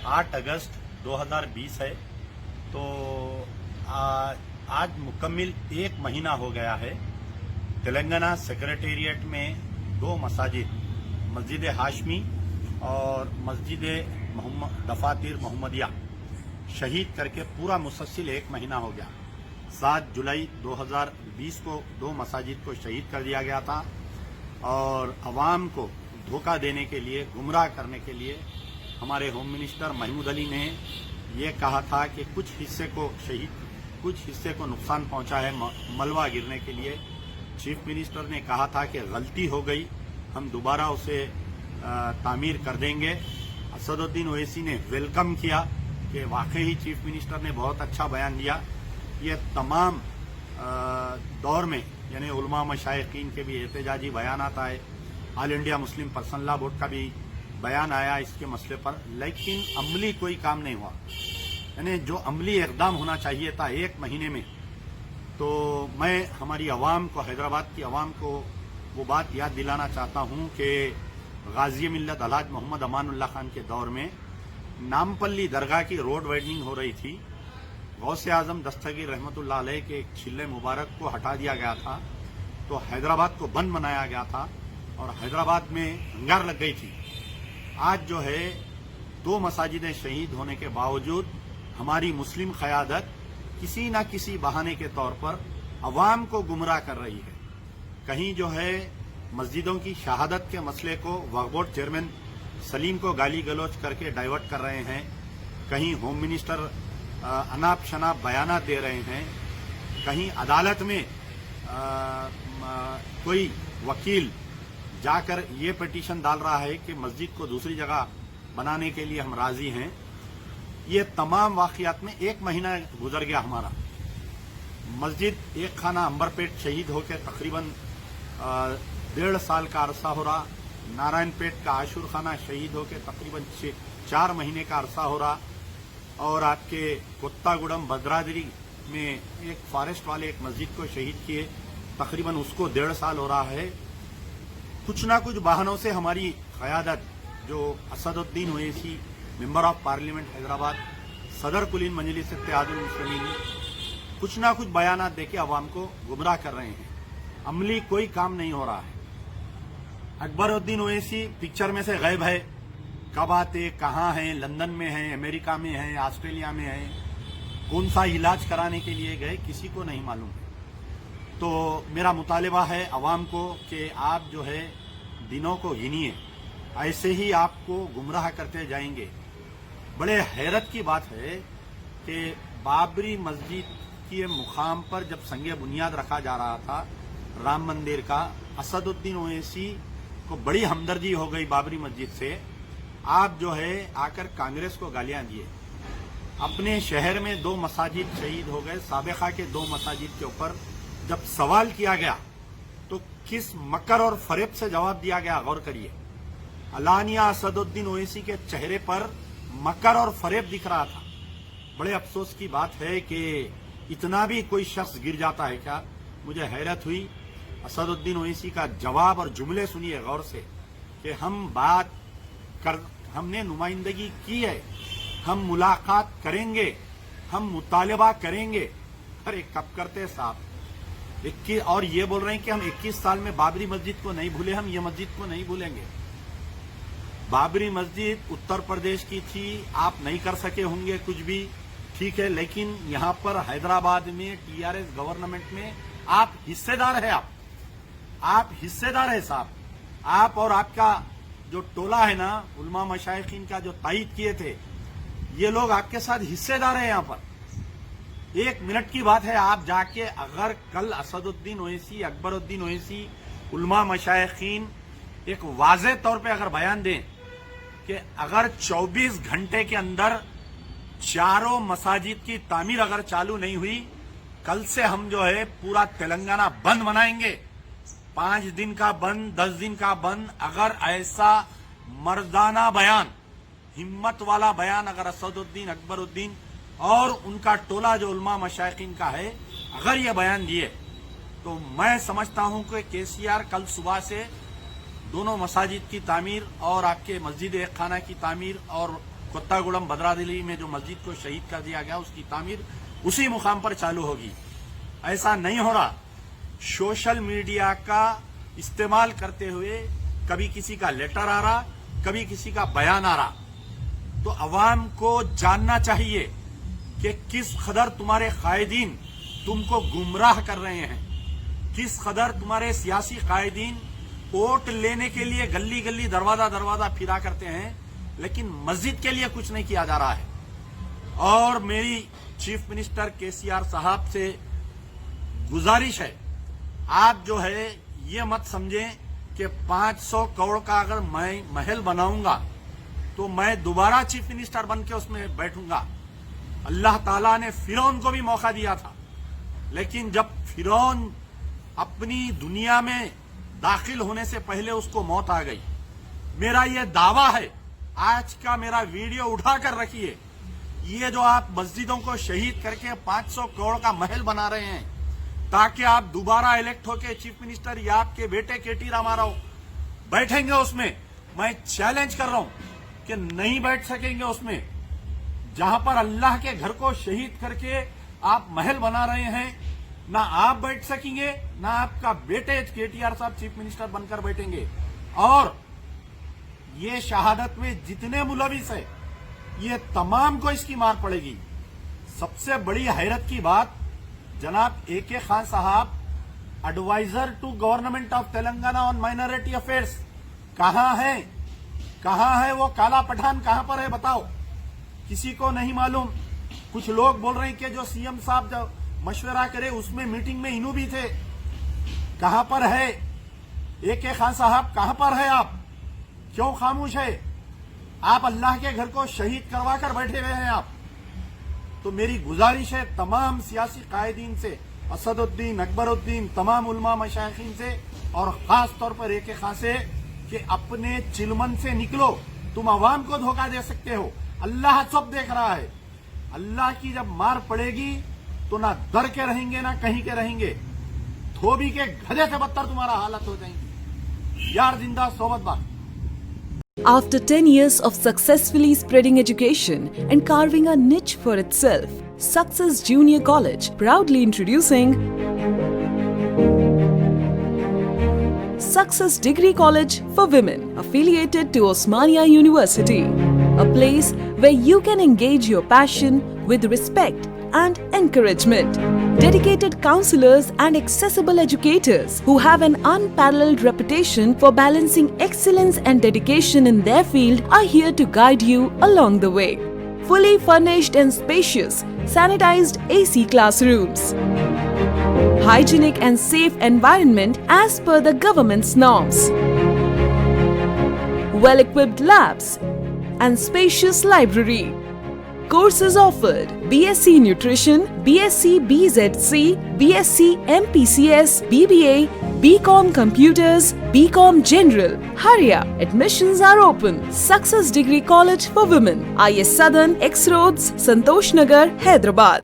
8 अगस्त 2020 है। तो आज मुकम्मिल 1 महीना हो गया है। तेलंगाना सेक्रेटेरिएट में 2 मसाजिद, मस्जिद हाशमी और मस्जिद दफातिर मोहम्मदिया शहीद करके पूरा मुसलसिल 1 महीना हो गया। 7 जुलाई 2020 को 2 मसाजिद को शहीद कर दिया गया था और अवाम को धोखा देने के लिए, गुमराह करने के लिए हमारे होम मिनिस्टर महमूद अली ने ये कहा था कि कुछ हिस्से को शहीद, कुछ हिस्से को नुकसान पहुंचा है मलबा गिरने के लिए। चीफ मिनिस्टर ने कहा था कि गलती हो गई, हम दोबारा उसे तामीर कर देंगे। असदुद्दीन ओवैसी ने वेलकम किया कि वाकई चीफ मिनिस्टर ने बहुत अच्छा बयान दिया। ये तमाम दौर में यानी उलमा मशाइखीन के भी एहतजाजी बयान आता है, all India Muslim personal law board का भी बयान आया इसके मसले पर, लेकिन अमली कोई काम नहीं हुआ। यानी जो अमली इकदाम होना चाहिए था 1 महीने में, तो मैं हमारी आवाम को, हैदराबाद की आवाम को वो बात याद दिलाना चाहता हूँ कि गाजी मिल्लत अलहाज मोहम्मद अमानुल्लाह खान के दौर में नामपल्ली दरगाह की रोड वाइडनिंग हो रही थी। गौसे आजम दस्तगीर रहमतुल्लाह अलैह के एक छिल्ले मुबारक को हटा दिया गया था, तो हैदराबाद को बंद बनाया गया था और हैदराबाद में अंगार लग गई थी। आज जो है 2 मसाजिदें शहीद होने के बावजूद हमारी मुस्लिम क़यादत किसी न किसी बहाने के तौर पर अवाम को गुमराह कर रही है। कहीं जो है मस्जिदों की शहादत के मसले को वक्फ बोर्ड चेयरमैन सलीम को गाली गलौज करके डाइवर्ट कर रहे हैं, कहीं होम मिनिस्टर अनाप शनाप बयानात दे रहे हैं, कहीं अदालत में कोई वकील जाकर ये पिटीशन डाल रहा है कि मस्जिद को दूसरी जगह बनाने के लिए हम राजी हैं। ये तमाम वाक़ियात में 1 महीना गुजर गया हमारा। मस्जिद एक खाना अंबरपेट शहीद होकर तकरीबन 1.5 साल का अरसा हो रहा। नारायणपेट का आशुर खाना शहीद होकर तकरीबन 4 महीने का अरसा हो रहा। और आपके कोत्तागुड़म भद्राद्री में एक फॉरेस्ट वाले एक मस्जिद को शहीद किए, तकरीबन उसको 1.5 साल हो रहा है। कुछ ना कुछ बहानों से हमारी क़यादत, जो Asaduddin Owaisi member of parliament Hyderabad, सदर कुलीन मजलिस इत्तेहादुल मुस्लिमीन, कुछ ना कुछ बयानात देके अवाम को गुमराह कर रहे हैं। अमली कोई काम नहीं हो रहा है। अकबरुद्दीन ओवैसी पिक्चर में से गायब है, कब आते, कहाँ हैं, लंदन में हैं, अमेरिका में हैं, ऑस्ट्रेलिया में हैं, कौन सा इलाज कराने के लिए गए किसी को नहीं मालूम है। तो मेरा मुतालबा है अवाम को कि आप जो है दिनों को गिनिए, ऐसे ही आपको गुमराह करते जाएंगे। बड़े हैरत की बात है कि बाबरी मस्जिद के मुकाम पर जब संगे बुनियाद रखा जा रहा था राम मंदिर का, असदुद्दीन ओवैसी को बड़ी हमदर्दी हो गई बाबरी मस्जिद से। आप जो है आकर कांग्रेस को गालियां दिए। अपने शहर में 2 मसाजिद शहीद हो गए, साबिका के 2 मसाजिद के ऊपर जब सवाल किया गया तो किस मकर और फरेब से जवाब दिया गया, गौर करिए। अलानिया असदुद्दीन ओवैसी के चेहरे पर मकर और फरेब दिख रहा था। बड़े अफसोस की बात है कि इतना भी कोई शख्स गिर जाता है क्या। मुझे हैरत हुई। असदुद्दीन ओवैसी का जवाब और जुमले सुनिए गौर से कि हमने नुमाइंदगी की है, हम मुलाकात करेंगे, हम मुतालबा करेंगे। अरे कब करते साहब। 21 और ये बोल रहे हैं कि हम 21 साल में बाबरी मस्जिद को नहीं भूले, हम ये मस्जिद को नहीं भूलेंगे। बाबरी मस्जिद उत्तर प्रदेश की थी, आप नहीं कर सके होंगे कुछ भी, ठीक है, लेकिन यहां पर हैदराबाद में टीआरएस गवर्नमेंट में आप हिस्सेदार है। आप हिस्सेदार है साहब। आप और आपका जो टोला है ना, उलमा मशाइखीन का जो तायीद किए थे, ये लोग आपके साथ हिस्सेदार है। यहां पर 1 मिनट की बात है, आप जाके अगर कल असदुद्दीन ओवैसी, अकबरुद्दीन ओवैसी, उलमा मशाइखीन एक वाज़े तौर पे अगर बयान दें कि अगर 24 घंटे के अंदर 4 मसाजिद की तामीर अगर चालू नहीं हुई, कल से हम जो है पूरा तेलंगाना बंद बनाएंगे। 5 दिन का बंद, 10 दिन का बंद। अगर ऐसा मर्दाना बयान, हिम्मत वाला बयान अगर असदुद्दीन, अकबरुद्दीन और उनका टोला जो उलमा मशाइखीन का है, अगर ये बयान दिए, तो मैं समझता हूं कि केसीआर कल सुबह से दोनों मसाजिद की तामीर और आपके मस्जिद एक खाना की तामीर और कोत्तागुड़म भद्रादिली में जो मस्जिद को शहीद कर दिया गया उसकी तामीर उसी मुकाम पर चालू होगी। ऐसा नहीं हो रहा। सोशल मीडिया का इस्तेमाल करते हुए कभी किसी का लेटर आ रहा, कभी किसी का बयान आ रहा। तो अवाम को जानना चाहिए कि किस कदर तुम्हारे कायदीन तुमको गुमराह कर रहे हैं, किस कदर तुम्हारे सियासी कायदीन वोट लेने के लिए गली गली दरवाजा दरवाजा फिरा करते हैं, लेकिन मस्जिद के लिए कुछ नहीं किया जा रहा है। और मेरी चीफ मिनिस्टर केसीआर साहब से गुजारिश है, आप जो है ये मत समझें कि 500 करोड़ का अगर मैं महल बनाऊंगा तो मैं दोबारा चीफ मिनिस्टर बन के उसमें बैठूंगा। अल्लाह ताला ने फिरौन को भी मौका दिया था, लेकिन जब फिरौन अपनी दुनिया में दाखिल होने से पहले उसको मौत आ गई। मेरा ये दावा है, आज का मेरा वीडियो उठा कर रखिए, ये जो आप मस्जिदों को शहीद करके 500 करोड़ का महल बना रहे हैं ताकि आप दोबारा इलेक्ट होके चीफ मिनिस्टर या आपके बेटे केटी रामाराव बैठेंगे उसमें, मैं चैलेंज कर रहा हूं कि नहीं बैठ सकेंगे उसमें। जहां पर अल्लाह के घर को शहीद करके आप महल बना रहे हैं, ना आप बैठ सकेंगे ना आपका बेटे केटीआर साहब चीफ मिनिस्टर बनकर बैठेंगे। और ये शहादत में जितने मुलविस है ये तमाम को इसकी मार पड़ेगी। सबसे बड़ी हैरत की बात, जनाब AK खान साहब adviser to government of Telangana on minority affairs कहां है वो काला पठान कहां पर है बताओ, किसी को नहीं मालूम। कुछ लोग बोल रहे हैं कि जो सीएम साहब जो मशवरा करे उसमें मीटिंग में इनू भी थे, कहां पर है AK खान साहब, कहां पर है आप, क्यों खामोश है? आप अल्लाह के घर को शहीद करवा कर बैठे हुए हैं आप। तो मेरी गुजारिश है तमाम सियासी कायदीन से, असदुद्दीन, अकबरुद्दीन, तमाम उलमा मशाइखीन से और खास तौर पर AK खान से कि अपने चिलमन से निकलो। तुम अवाम को धोखा दे सकते हो, अल्लाह सब देख रहा है। अल्लाह की जब मार पड़ेगी तो ना डर के रहेंगे ना कहीं के रहेंगे, धोबी के गधे से बदतर तुम्हारा हालत हो जाएगी। यार जिंदा सोबत बात। After 10 years of successfully spreading education and carving a niche for itself, Success Junior College proudly introducing Success Degree College for Women, affiliated to Osmania University, a place where you can engage your passion with respect and encouragement. Dedicated counselors and accessible educators who have an unparalleled reputation for balancing excellence and dedication in their field are here to guide you along the way. Fully furnished and spacious, sanitized AC classrooms. Hygienic and safe environment as per the government's norms. Well-equipped labs and spacious library. Courses offered: BSc Nutrition, BSc BZC, BSc MPCS, BBA, BCom Computers, BCom General. Hurry up! Admissions are open. Success Degree College for Women, IS Southern, X Roads, Santosh Nagar, Hyderabad.